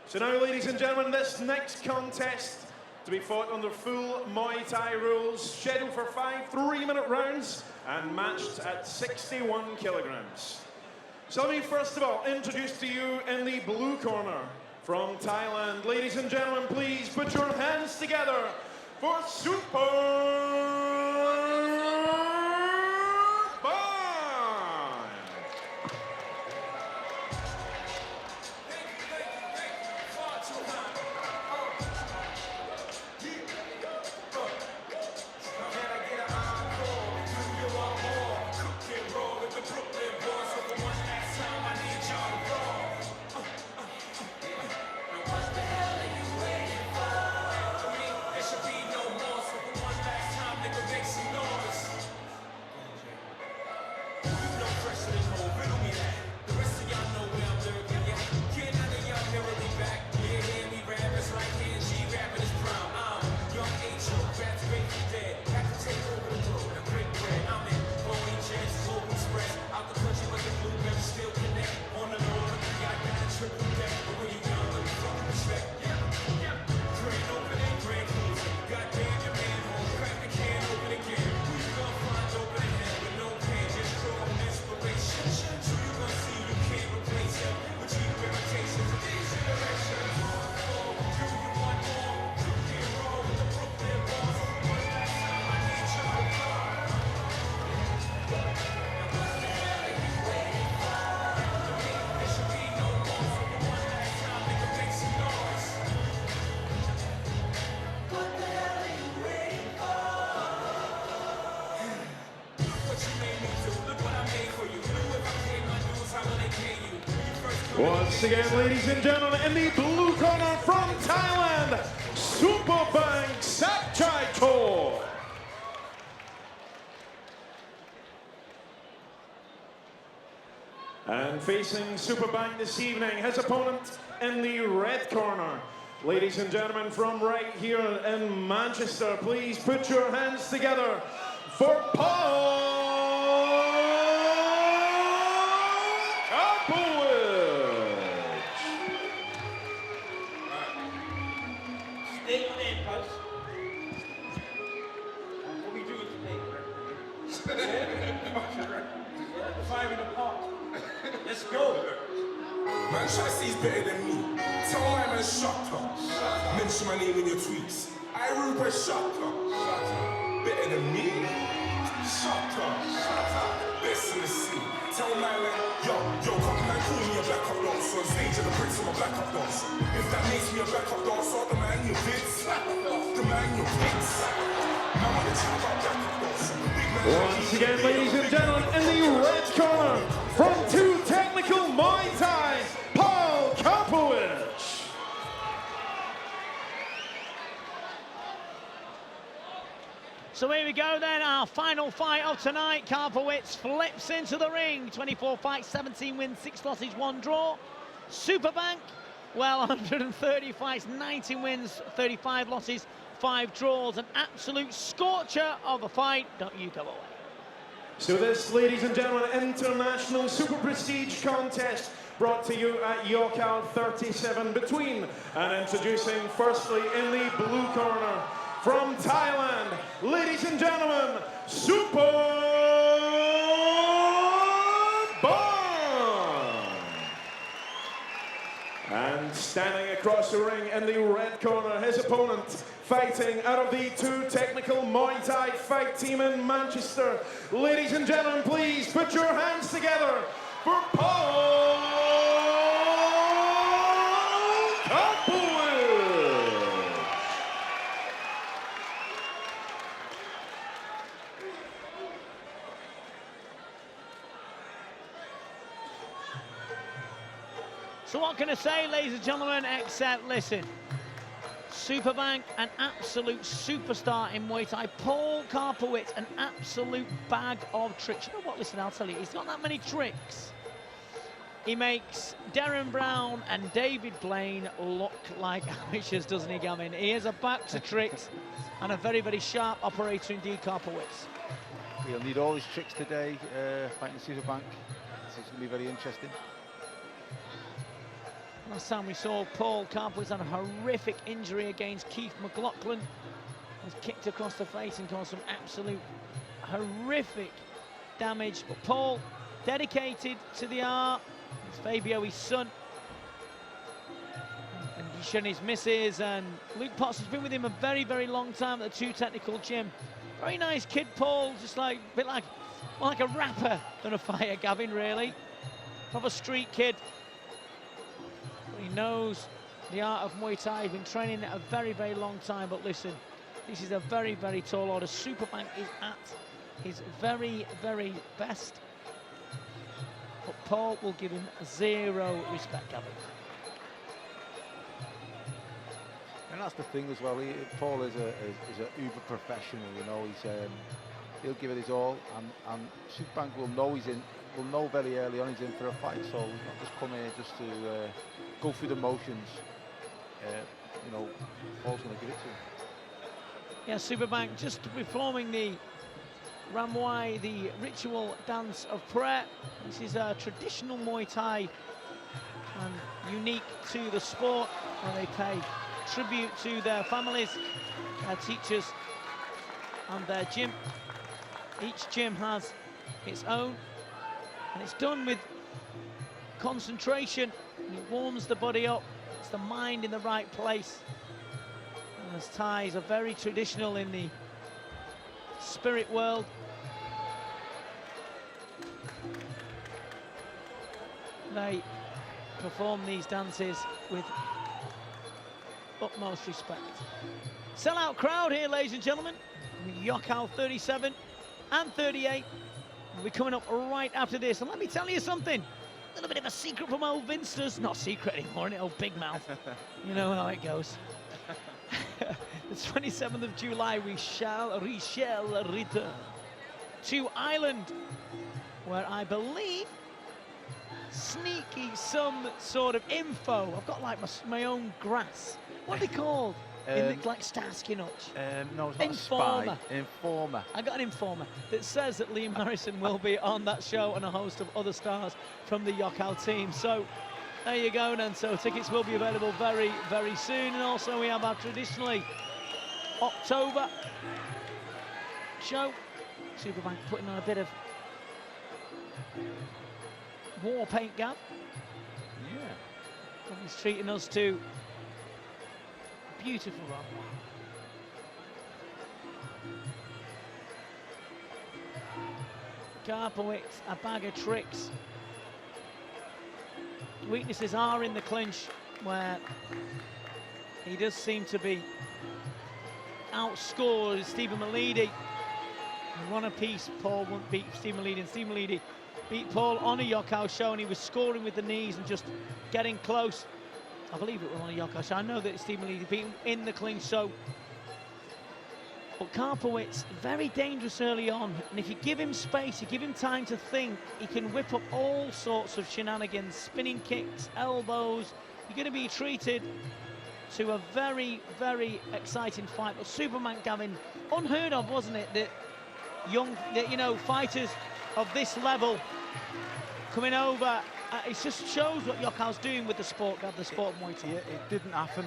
So now, ladies and gentlemen, this next contest to be fought under full Muay Thai rules, scheduled for 5 3-minute rounds and matched at 61 kilograms. So let me first of all introduce to you in the blue corner from Thailand. Ladies and gentlemen, please put your hands together for Superbank. Once again, ladies and gentlemen, in the blue corner from Thailand, Superbank Mor. And facing Superbank this evening, his opponent in the red corner. Ladies and gentlemen, from right here in Manchester, please put your hands together for Paul Karpowicz. Stay on in, Buzz. What we doing today? Fire in the park. Let's go. Man, try see better than me. Tell my man shut up. Mention my name in your tweets. I Rupert shut up. Better than me. Shut up. Best in the scene. Tell my man, yo, come man, call me a backup dancer. Stage of the bricks, I'm a backup dancer. If that makes me a backup dancer, the man you bits. The man you picks. Man, wanna chat about backup dancer. Once again, ladies and gentlemen, in the red corner, from two technical Muay Thai, Paul Karpowicz. So here we go then, our final fight of tonight. Karpowicz flips into the ring. 24 fights, 17 wins, 6 losses, 1 draw. Superbank, well, 130 fights, 19 wins, 35 losses, 5 draws. An absolute scorcher of a fight. Don't you go away. So this, ladies and gentlemen, international super prestige contest brought to you at YOKKAO 37 between and introducing firstly in the blue corner from Thailand, ladies and gentlemen, Superbank. And standing across the ring in the red corner, his opponent, fighting out of the two technical Muay Thai fight team in Manchester. Ladies and gentlemen, please put your hands together for Paul Karpowicz. So what can I say, ladies and gentlemen, except listen, Superbank, an absolute superstar in Muay Thai. Paul Karpowicz, an absolute bag of tricks. You know what, listen, I'll tell you, he's got that many tricks. He makes Darren Brown and David Blaine look like amateurs, doesn't he, Gavin? He has a box of tricks and a very, very sharp operator indeed, Karpowicz. He'll need all his tricks today, fighting Superbank. This is going to be very interesting. Last time we saw Paul Karpowicz had a horrific injury against Keith McLaughlin. Was kicked across the face and caused some absolute horrific damage. But Paul, dedicated to the art. It's Fabio, his son. And Gishan, his missus. And Luke Potts has been with him a very, very long time at the 2 Technical Gym. Very nice kid, Paul. Just like a bit like, more like a rapper than a fighter, Gavin, really. Proper street kid. But he knows the art of Muay Thai. He's been training it a very, very long time. But listen, this is a very, very tall order. Superbank is at his very, very best. But Paul will give him 0 respect, Gavin. And that's the thing as well. Paul is a uber professional. You know, he'll give it his all, and Superbank will know will know very early on he's in for a fight. So he's not just come here just to go through the motions. You know, Paul's going to give it to him. Yeah, Superbank just performing the Muay, the ritual dance of prayer. This is a traditional Muay Thai and unique to the sport, where they pay tribute to their families, their teachers and their gym. Each gym has its own, and it's done with concentration. It warms the body up, it's the mind in the right place. And as Thais are very traditional in the spirit world. They perform these dances with utmost respect. Sellout crowd here, ladies and gentlemen. YOKKAO 37 and 38 will be coming up right after this. And let me tell you something, a little bit of a secret from old Vinsters. Not secret anymore, isn't it, old Big Mouth? You know how it goes. The 27th of July, we shall return to Ireland, where I believe sneaky some sort of info. I've got like my own grass. What are they called? Like Starsky Nutch. No, it's not Informer. A spy. Informer. I got an informer that says that Liam Harrison will be on that show and a host of other stars from the YOKKAO team. So there you go then. So tickets will be available very, very soon. And also we have our traditionally October show. Superbank putting on a bit of war paint, Gav. Yeah. He's treating us to a beautiful run. Karpowicz, a bag of tricks. Weaknesses are in the clinch, where he does seem to be outscored. Stephen Malidi, one apiece. Paul won't beat Stephen Malidi, and Stephen Malidi beat Paul on a YOKKAO show, and he was scoring with the knees and just getting close. I believe it was on a YOKKAO show. I know that Stephen Malidi beat him in the clinch, so. But Karpowicz, very dangerous early on, and if you give him space, you give him time to think, he can whip up all sorts of shenanigans, spinning kicks, elbows. You're going to be treated to a very, very exciting fight. But Superbank, Gavin, unheard of, wasn't it, that you know, fighters of this level coming over. It just shows what YOKKAO's doing with the sport, the sport of Muay Thai. Yeah, it didn't happen.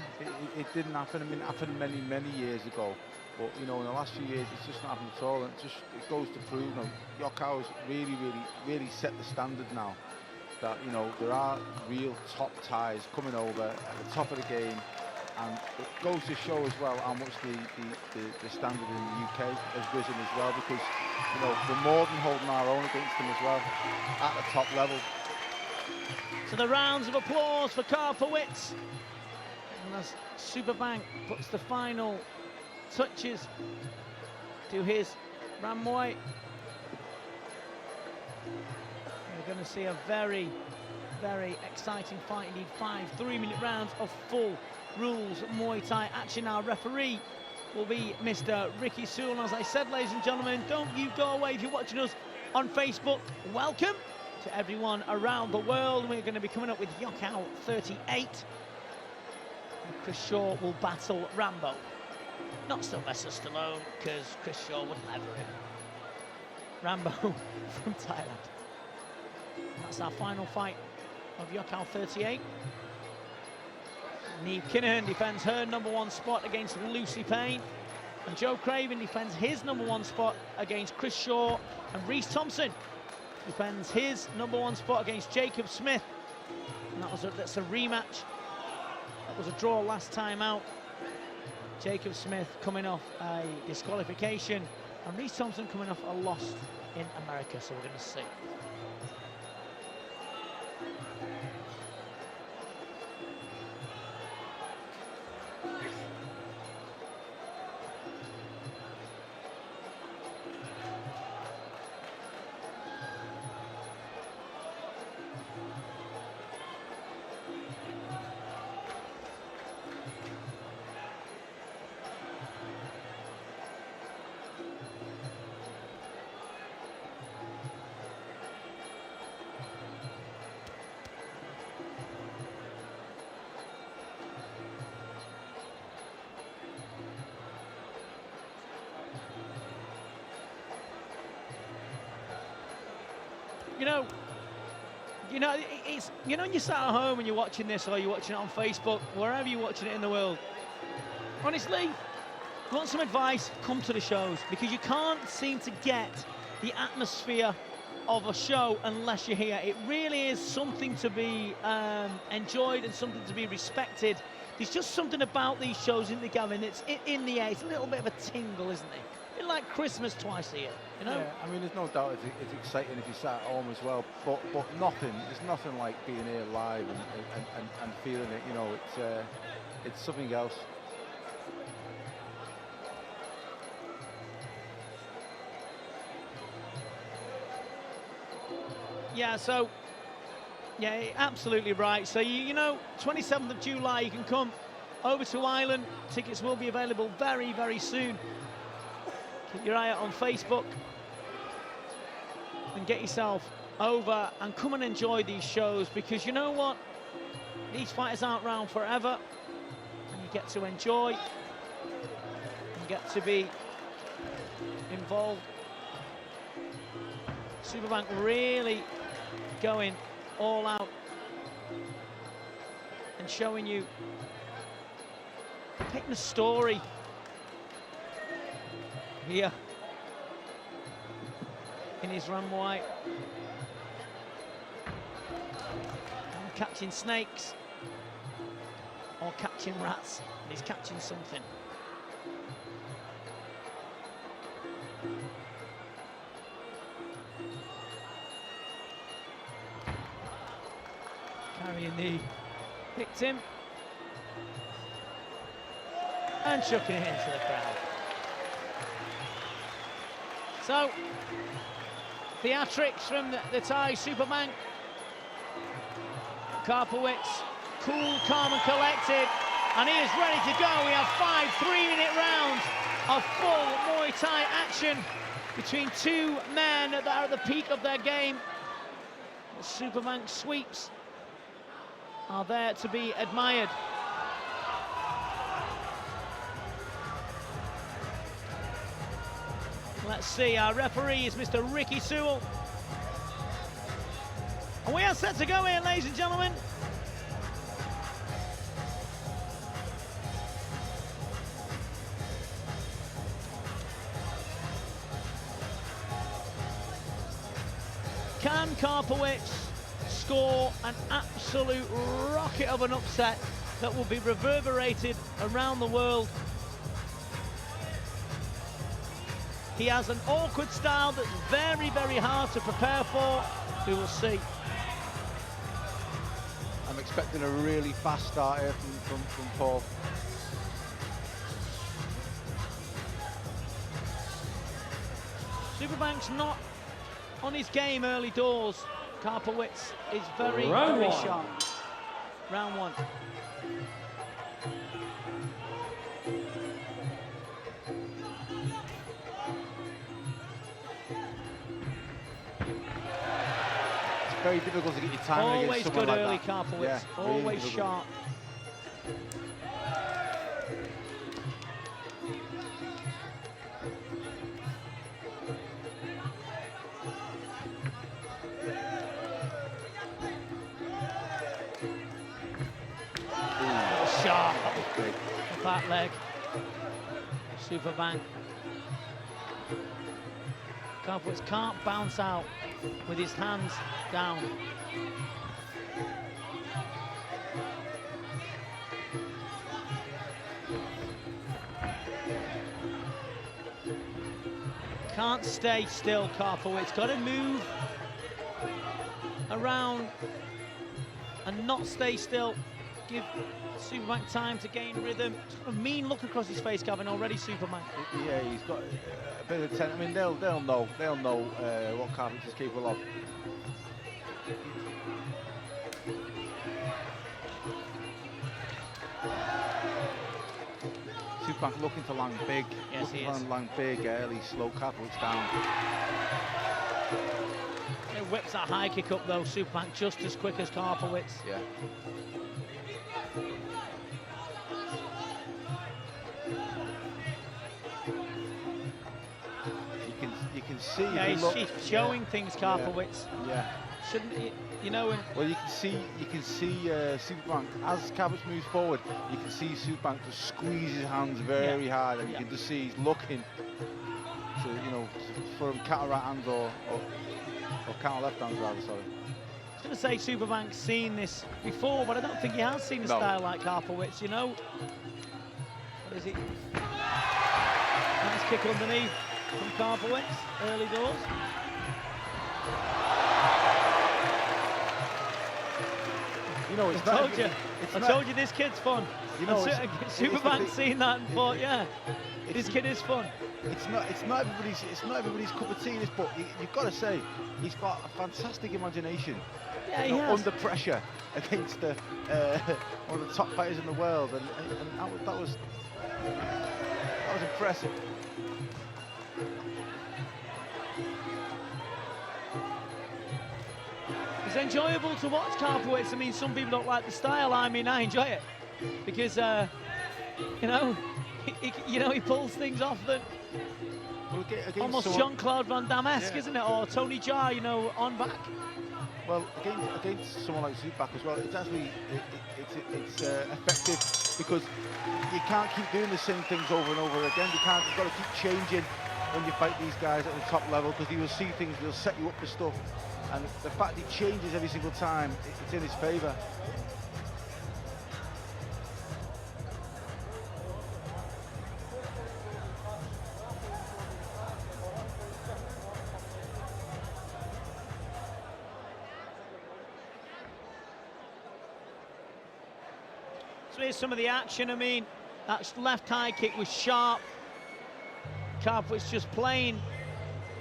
It didn't happen. I mean, it happened many, many years ago. But, you know, in the last few years, it's just not happened at all. And it goes to prove, you know, YOKKAO's really set the standard now. That, you know, there are real top Thais coming over at the top of the game. And it goes to show as well how much the standard in the UK has risen as well, because, you know, we're more than holding our own against them as well at the top level. So the rounds of applause for Karpowicz. And as Superbank puts the final touches to his Muay, we're going to see a very, very exciting fight indeed. 5 3-minute rounds of full rules Muay Thai action. Our referee will be Mr. Ricky Sewell. As I said, ladies and gentlemen, don't you go away. If you're watching us on Facebook, welcome to everyone around the world. We're going to be coming up with YOKKAO 38. And Chris Shaw will battle Rambo. Not Sylvester Stallone, because Chris Shaw wouldn't ever him. Rambo from Thailand. That's our final fight of YOKKAO 38. Neve Kinahan defends her #1 spot against Lucy Payne. And Joe Craven defends his #1 spot against Chris Shaw. And Reece Thompson defends his #1 spot against Jacob Smith. And that's a rematch. That was a draw last time out. Jacob Smith coming off a disqualification. And Reece Thompson coming off a loss in America. So we're going to see. You know, you sat at home and you're watching this, or you're watching it on Facebook, wherever you're watching it in the world. Honestly, you want some advice, come to the shows, because you can't seem to get the atmosphere of a show unless you're here. It really is something to be enjoyed and something to be respected. There's just something about these shows, in the Gavin, it's in the air. It's a little bit of a tingle, isn't it? It's like Christmas twice a year, you know? Yeah, I mean, there's no doubt it's exciting if you sat at home as well, but there's nothing like being here live and feeling it, you know, it's something else. Yeah, so, yeah, absolutely right. So, you know, 27th of July, you can come over to Ireland. Tickets will be available very, very soon. Keep your eye out on Facebook and get yourself over and come and enjoy these shows, because you know what? These fighters aren't around forever, and you get to enjoy and get to be involved. Superbank really going all out and showing you, picking a story here in his runway. And catching snakes or catching rats. He's catching something. Carrying the victim and chucking it into the crowd. So, theatrics from the Thai Superbank. Karpowicz, cool, calm and collected, and he is ready to go. We have 5 3-minute rounds of full Muay Thai action between two men that are at the peak of their game. The Superbank sweeps are there to be admired. Let's see, our referee is Mr. Ricky Sewell. And we are set to go here, ladies and gentlemen. Can Karpowicz score an absolute rocket of an upset that will be reverberated around the world? He has an awkward style that's very, very hard to prepare for. We will see. I'm expecting a really fast start here from Paul. Superbank's not on his game early doors. Karpowicz is very, very sharp. Round one. Very difficult to get your timing Always against good someone early, like that. Karpowicz. Yeah, Always really sharp. Back leg. Superbank. Karpowicz can't bounce out with his hands down. Can't stay still, Karpowicz. Got to move around and not stay still. Give Superbank time to gain rhythm. It's got a mean look across his face, Gavin, already, Superbank. Yeah, he's got a bit of tension. I mean, they'll know what Karpowicz is capable of. Superbank looking to land big. Yes, he is. Land big early, slow Karpowicz down. It whips that high kick up though, Superbank just as quick as Karpowicz. Yeah. You can see. Yeah, he's showing things, Karpowicz. Yeah. Shouldn't he, you know? Well, you can see Superbank as Karpowicz moves forward. You can see Superbank just squeeze his hands very hard, and you can just see he's looking to, you know, for him counter right hands or counter left hands rather. Sorry. I was going to say Superbank's seen this before, but I don't think he has seen a style like Karpowicz. You know, what is he? Nice kick underneath from Karpowicz, early doors. You know, it's I told you this kid's fun. You know, Superbank's seen that and thought, yeah, this kid is fun. It's not everybody's cup of tea. This, but you've got to say he's got a fantastic imagination. Yeah, you know, he has. under pressure against one of the top fighters in the world, and that was impressive. It's enjoyable to watch Karpowicz. I mean, some people don't like the style. I mean, I enjoy it because you know, he pulls things off that almost Jean-Claude Van Damme-esque, isn't it? Or Tony Jaa, you know, on back. Well, against someone like Superbank as well, it's actually effective because you can't keep doing the same things over and over again. You've got to keep changing when you fight these guys at the top level, because he will see things, he'll set you up for stuff. And the fact he changes every single time, it's in his favour. So here's some of the action. I mean, that left high kick was sharp. Karpowicz just playing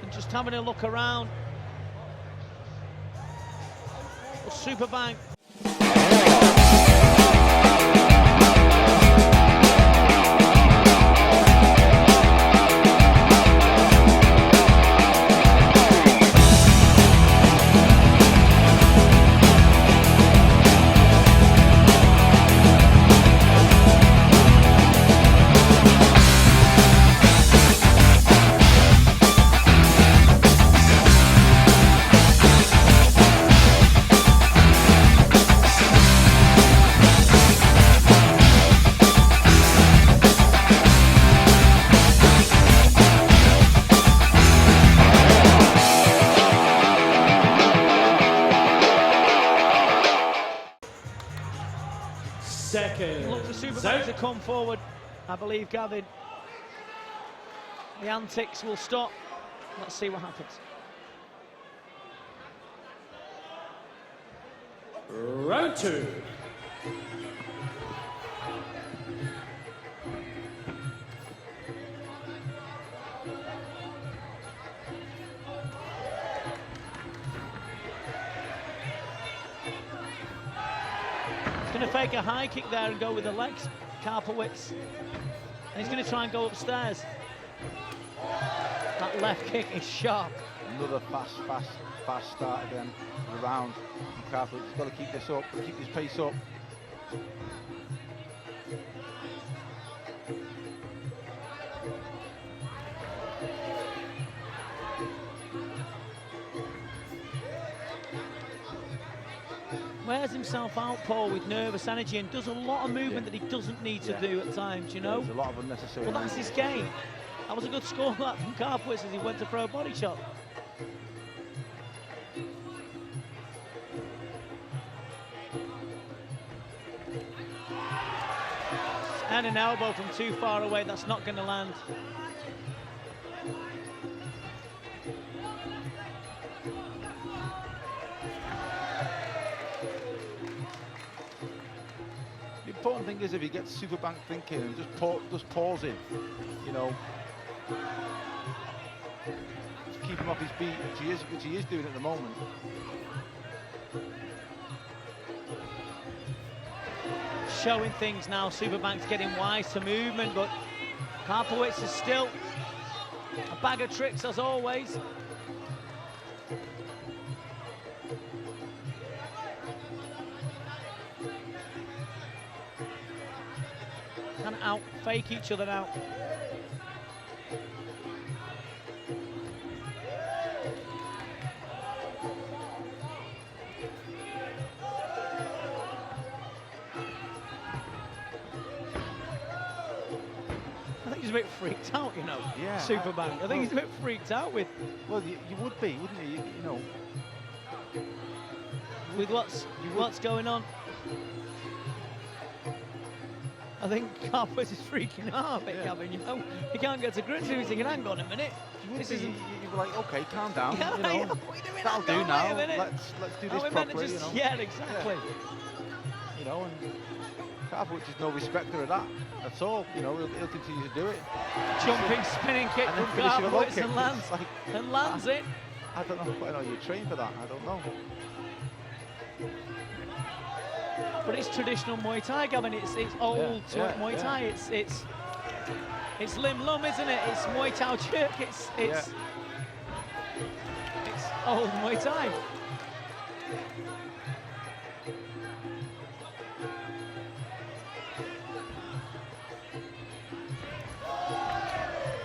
and just having a look around. Superbank. Look for Superbank to come forward, I believe, Gavin. The antics will stop. Let's see what happens. Round two. Going to fake a high kick there and go with the legs, Karpowicz. And he's going to try and go upstairs. That left kick is sharp. Another fast start again to the round. Karpowicz has got to keep this up, keep his pace up. wears himself out, Paul, with nervous energy and does a lot of movement that he doesn't need to do at times, you know? There's a lot of unnecessary. Well, that's his game. That was a good score that from Karpowicz as he went to throw a body shot. And an elbow from too far away, that's not going to land. The important thing is if he gets Superbank thinking and just pausing, you know, just keep him off his beat, which he is doing at the moment. Showing things now, Superbank's getting wise to movement, but Karpowicz is still a bag of tricks as always. Kind of out, fake each other out. I think he's a bit freaked out, you know. Yeah, Superbank. I think he's a bit freaked out with. Well, you would be, wouldn't you? You know. With what's going on. I think Karpowicz is freaking out a bit, Gavin, you know. He can't get to grips with it. He's thinking, hang on a minute. You'd be like, okay, calm down. Yeah, you know, yeah, what are you doing? that'll do Wait a now. minute. Let's do Oh, this we're meant to properly. just, You know? yeah, exactly. You know, and Karpowicz is no respecter of that at all. You know, he'll continue to do it. Jumping, spinning kick And from then finish with a low Karpowicz kick. and lands, It's like, and lands it. I don't know. I know you're trained for that. I don't know. But it's traditional Muay Thai, Gavin. It's old Muay Thai. It's Lim Lum, isn't it? It's Muay Thai Chirk. It's old Muay Thai.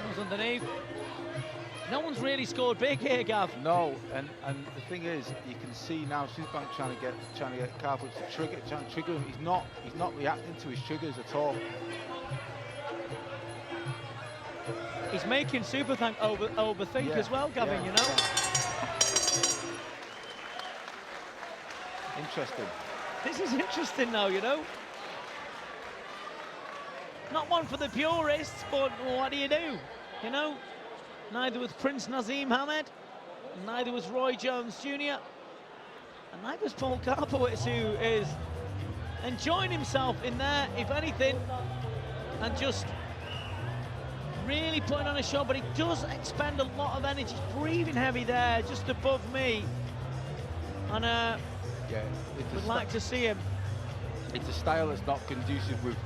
Goes underneath. No one's really scored big here, Gav. No, and the thing is, you can see now Superbank trying to get Karpowicz to trying to trigger him. He's not reacting to his triggers at all. He's making Superbank overthink as well, Gavin. You know. Interesting. This is interesting now, you know. Not one for the purists, but what do? You know, neither was Prince Nazim Hamed, neither was Roy Jones Jr., and neither was Paul Karpowicz, who is enjoying himself in there, if anything, and just really putting on a show, but he does expend a lot of energy. He's breathing heavy there, just above me, and would like to see him. It's a style that's not conducive with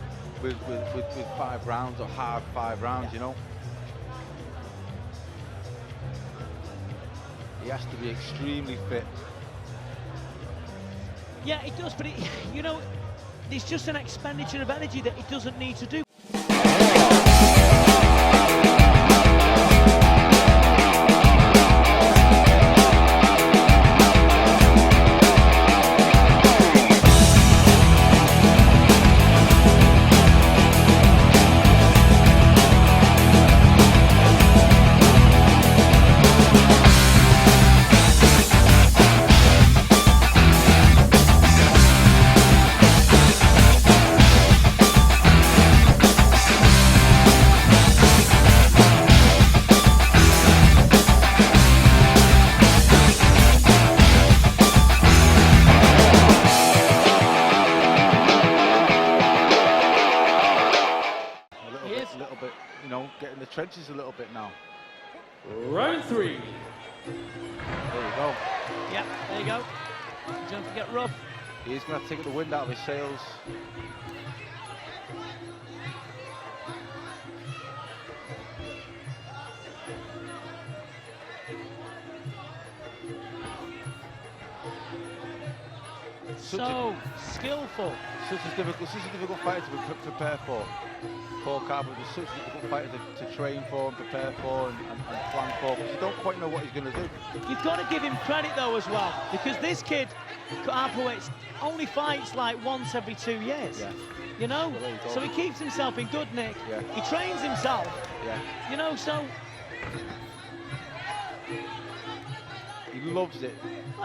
5 rounds or hard 5 rounds, you know. He has to be extremely fit. Yeah, it does, but you know, it's just an expenditure of energy that it doesn't need to do. Trenches a little bit now. Round 3. There you go. Yeah, there you go. Don't forget rough. He's going to take the wind out of his sails. So skillful. Such a difficult fighter to prepare for. Paul Karpowicz is such a difficult fighter to train for and prepare for and plan for, because you don't quite know what he's going to do. You've got to give him credit though as well, because this kid, Karpowicz, only fights like once every 2 years. Yeah. You know? So he keeps himself in good nick. Yeah. He trains himself. Yeah. You know, so... He loves it.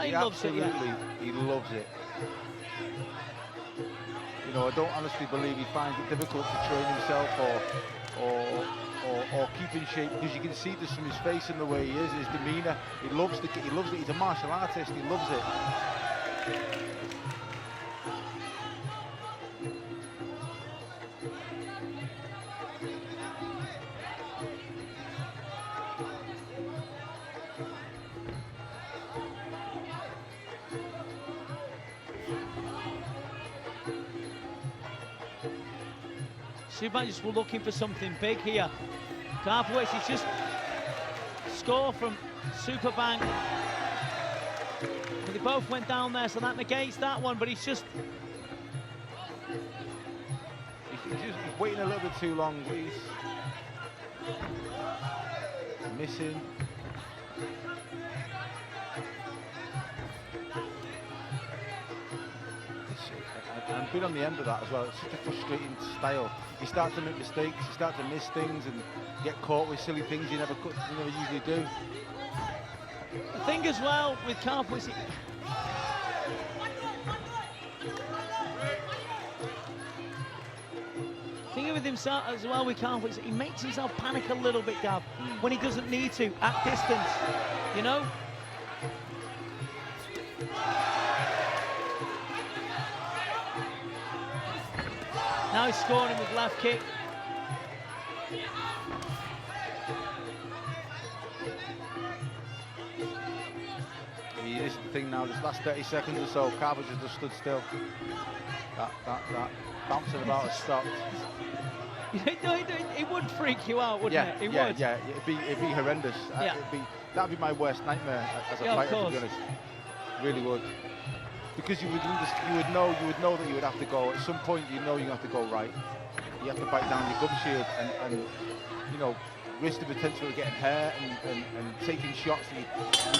He loves it, yeah. He loves it. You know, I don't honestly believe he finds it difficult to train himself or keep in shape, because you can see this from his face and the way he is, his demeanour. He loves it. He's a martial artist. He loves it. Superbank just were looking for something big here. Karpowicz is just score from Superbank. But they both went down there, so that negates that one, but he's just... He's waiting a little bit too long. He's missing. And been on the end of that as well. It's such a frustrating style. You start to make mistakes, you start to miss things and get caught with silly things you never usually do. The thing as well with Karpowicz, thing with himself as well with Karpowicz, he makes himself panic a little bit, Gav, when he doesn't need to, at distance, you know? Now he's scoring with left kick. This is the thing now, this last 30 seconds or so, Karpowicz has just stood still. That bouncing about has stopped. It would freak you out, wouldn't it? It would. Yeah, it'd be horrendous. Yeah. That'd be my worst nightmare as a fighter, to be honest. Really would. Because you would know that you would have to go at some point. You know you have to go right. You have to bite down your gum shield and you know, risk the potential of getting hurt and taking shots that you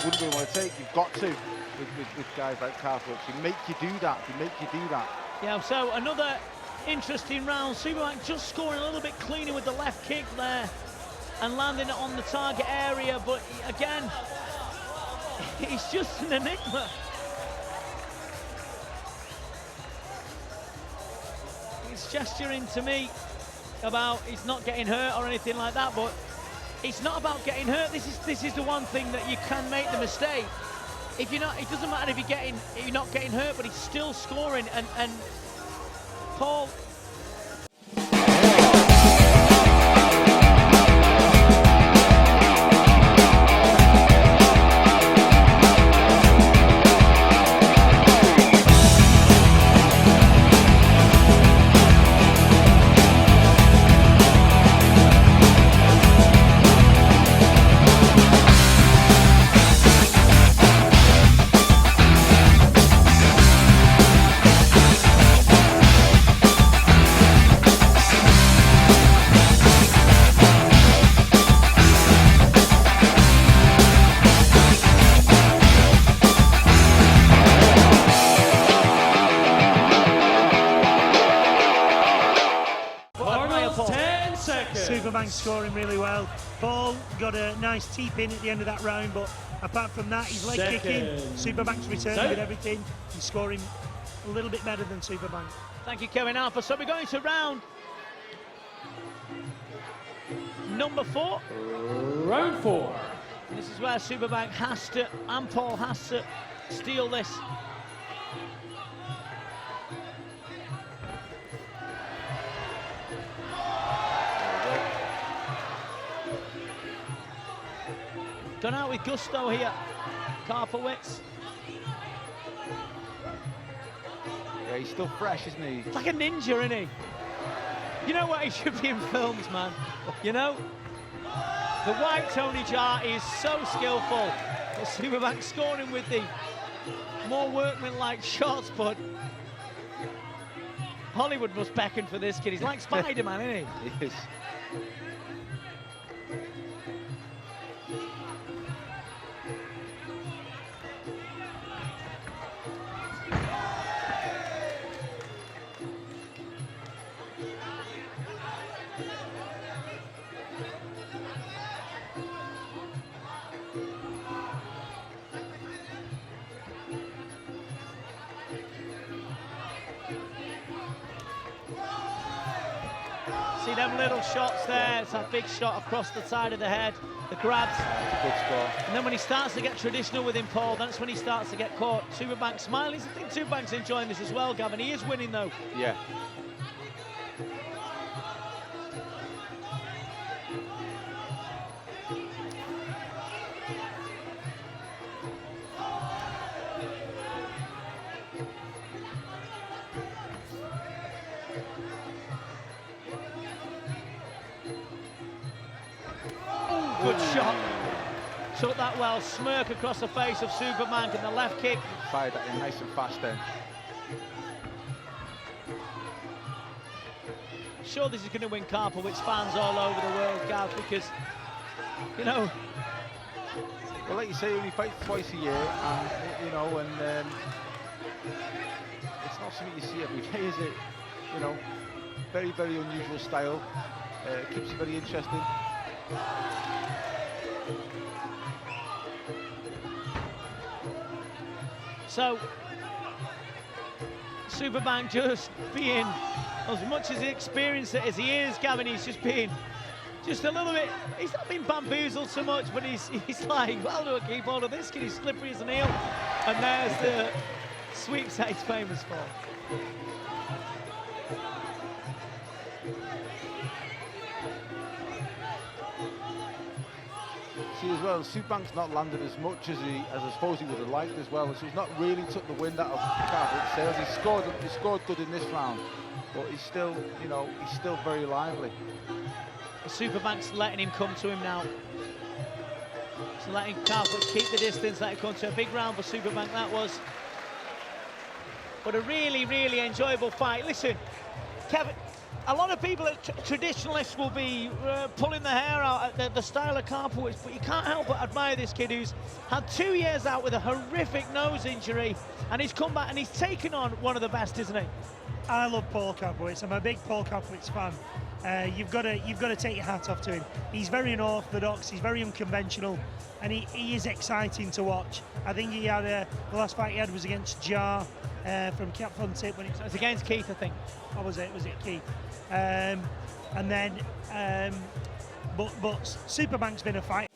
wouldn't really want to take. You've got to with guys like Karpowicz. They make you do that. Yeah. So another interesting round. Superbank just scoring a little bit cleaner with the left kick there and landing it on the target area. But again, he's just an enigma. He's gesturing to me about he's not getting hurt or anything like that, but it's not about getting hurt. This is the one thing that you can make the mistake. If you're not, it doesn't matter if you're not getting hurt, but he's still scoring. And Paul. Superbank scoring really well. Paul got a nice teep in at the end of that round, but apart from that, his leg kicking, Superbank's returning with everything. He's scoring a little bit better than Superbank. Thank you, Kevin Alpha. So we're going to round number 4. Round 4. And this is where Superbank has to, and Paul has to steal this. Gone out with gusto here, Karpowicz. Yeah, he's still fresh, isn't he? Like a ninja, isn't he? You know what, he should be in films, man. You know? The white Tony jar is so skillful. But Superbank scoring with the more workman-like shots, but Hollywood must beckon for this kid. He's like Spider-Man, isn't he? He is. See them little shots there. It's a big shot across the side of the head, the grabs. That's a good score. And then when he starts to get traditional with him, Paul, that's when he starts to get caught. Superbank smiling. I think Superbank's enjoying this as well, Gavin. He is winning, though. Yeah. Good shot. Took that well. Smirk across the face of Superbank, and the left kick. Fired that in nice and fast then. Sure, this is going to win Karpowicz fans all over the world, Gav, because, you know. Well, like you say, he only fights twice a year, and you know, and it's not something you see every day, is it? You know, very, very unusual style. Keeps it very interesting. So, Superbank just being, as much as he experienced it as he is, Gavin, he's just being just a little bit, he's not been bamboozled so much, but he's like, well, do I keep hold of this kid? He's slippery as an eel. And there's the sweepstakes famous for. See as well, Superbank's not landed as much as I suppose he would have liked as well. So he's not really took the wind out of Karpowicz's sails. He scored good in this round, but he's still, you know, he's still very lively. Superbank's letting him come to him now. He's letting Karpowicz keep the distance, let it come to a big round for Superbank, that was. But a really, really enjoyable fight. Listen, Kevin, a lot of people, traditionalists, will be pulling the hair out at the style of Karpowicz, but you can't help but admire this kid who's had 2 years out with a horrific nose injury, and he's come back and he's taken on one of the best, isn't he? I love Paul Karpowicz. I'm a big Paul Karpowicz fan. You've got to take your hat off to him. He's very unorthodox. He's very unconventional, and he is exciting to watch. I think he had the last fight he had was against Jar from Cap Fontip when it was against Keith, I think. Or was it? Was it Keith? And then, but Superbank's been a fight.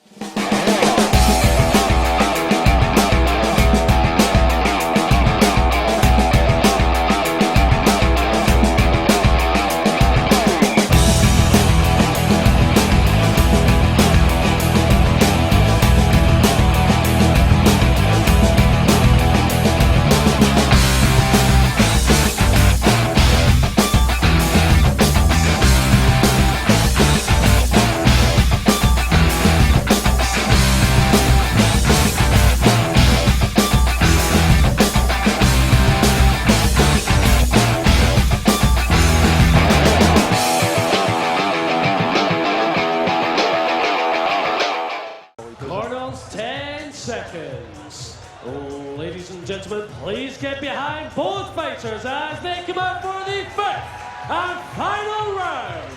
Ladies and gentlemen, please get behind both fighters as they come out for the fifth and final round.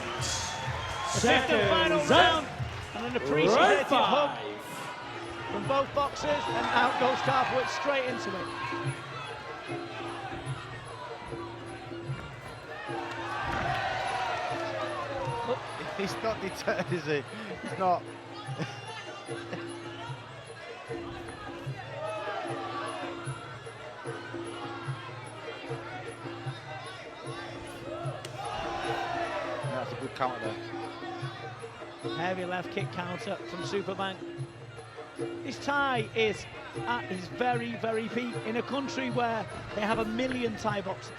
Fifth and final round, and an appreciated hug from both boxers, and out goes Karpowicz straight into it. He's not deterred, is he? He's not. That's a good counter there. Heavy left kick counter from Superbank. His Thai is at his very, very peak in a country where they have 1 million Thai boxers.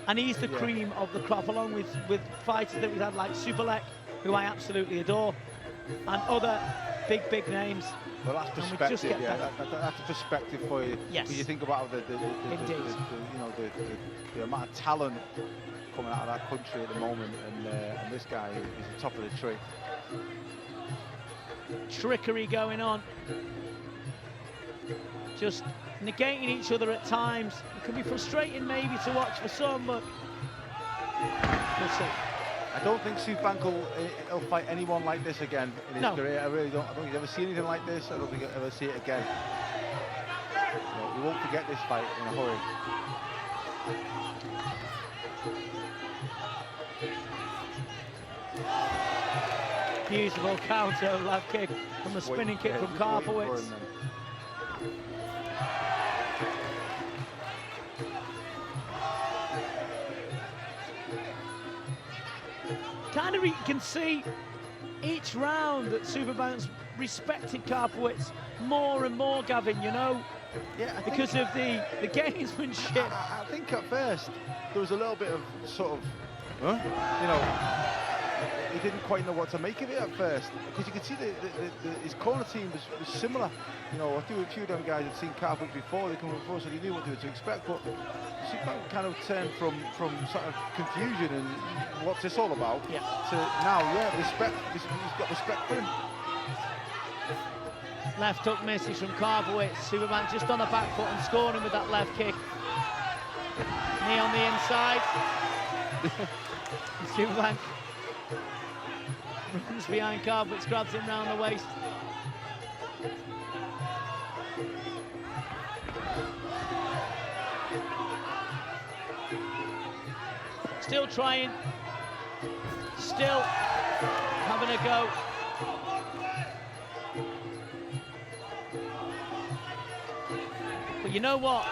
And he's the cream of the crop, along with fighters that we've had like Superlek, who I absolutely adore, and other big names. Well, that's And we just perspective, get yeah. better. That's a perspective for you. Yes. When you think about the amount of talent coming out of that country at the moment, and this guy is the top of the tree. Trickery going on. Just negating each other at times. It can be frustrating maybe to watch for some, but we'll see. I don't think Superbank will fight anyone like this again in his career. I really don't. I don't think he's ever seen anything like this. I don't think he'll ever see it again. We won't forget this fight in a hurry. Beautiful counter left kick from a spinning kick from Karpowicz. Kind of you can see each round that Superbank's respected Karpowicz more and more, Gavin, you know, because of the gamesmanship. I think at first there was a little bit of sort of, you know, he didn't quite know what to make of it at first, because you could see his corner team was similar. You know, a few of them guys had seen Karpowicz before, they come before, so they knew what they were to expect, but Superbank kind of turned from sort of confusion and what's this all about, to now, respect. He's got respect for him. Left hook misses from Karpowicz. Superbank just on the back foot and scoring with that left kick. Knee on the inside. Superbank runs behind Karpowicz, grabs him round the waist. Still trying, still having a go. But you know what?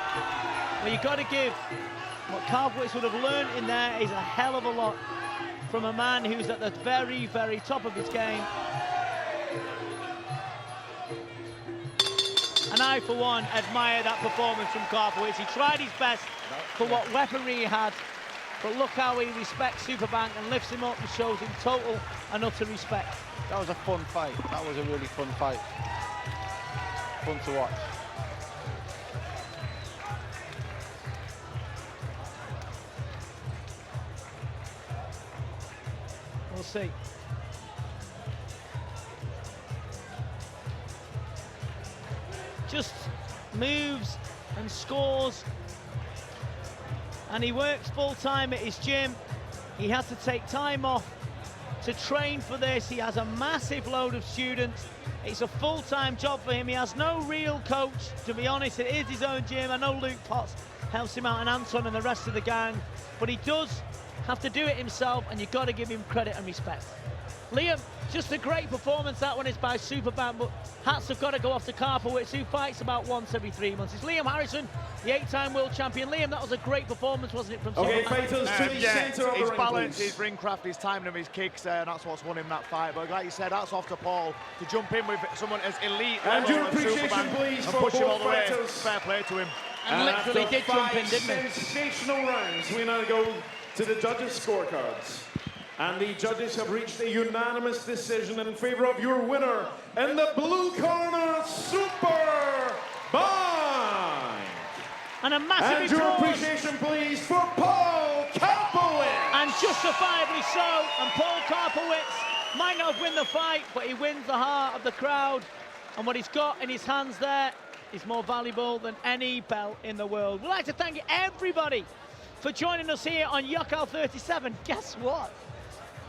Well, you've got to give what Karpowicz would have learned in there is a hell of a lot from a man who's at the very, very top of his game. And I, for one, admire that performance from Karpowicz. He tried his best for what weaponry he had, but look how he respects Superbank and lifts him up and shows him total and utter respect. That was a fun fight. That was a really fun fight. Fun to watch. We'll see. Just moves and scores, and he works full-time at his gym. He had to take time off to train for this. He has a massive load of students. It's a full-time job for him. He has no real coach, to be honest. It is his own gym. I know Luke Potts helps him out, and Anton and the rest of the gang, but he does have to do it himself, and you've got to give him credit and respect. Liam, just a great performance. That one is by Superbank, but hats have got to go off to Karpowicz, who fights about once every 3 months. It's Liam Harrison, the 8-time world champion. Liam, that was a great performance, wasn't it, from Superbank? Fighters to the centre of the his ring, balance, please. his ring craft, his timing of his kicks, that's what's won him that fight. But like you said, that's off to Paul to jump in with someone as elite And your as appreciation, Superbank please, and for push him all both the way. fighters. Fair play to him. And literally after did jump in, 5 didn't he? sensational rounds, we now go to the judges' scorecards. And the judges have reached a unanimous decision in favour of your winner in the blue corner, Superbank. And a massive And your applause. appreciation, please, for Paul Karpowicz. And justifiably so. And Paul Karpowicz might not win the fight, but he wins the heart of the crowd. And what he's got in his hands there is more valuable than any belt in the world. We'd like to thank everybody for joining us here on YOKKAO 37. Guess what?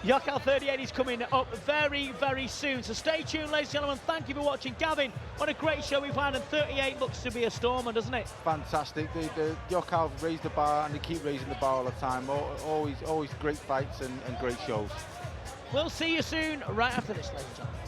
YOKKAO 38 is coming up very, very soon. So stay tuned, ladies and gentlemen. Thank you for watching. Gavin, what a great show we've had, and 38 looks to be a stormer, doesn't it? Fantastic. The YOKKAO raised the bar, and they keep raising the bar all the time. Always great fights and great shows. We'll see you soon, right after this, ladies and gentlemen.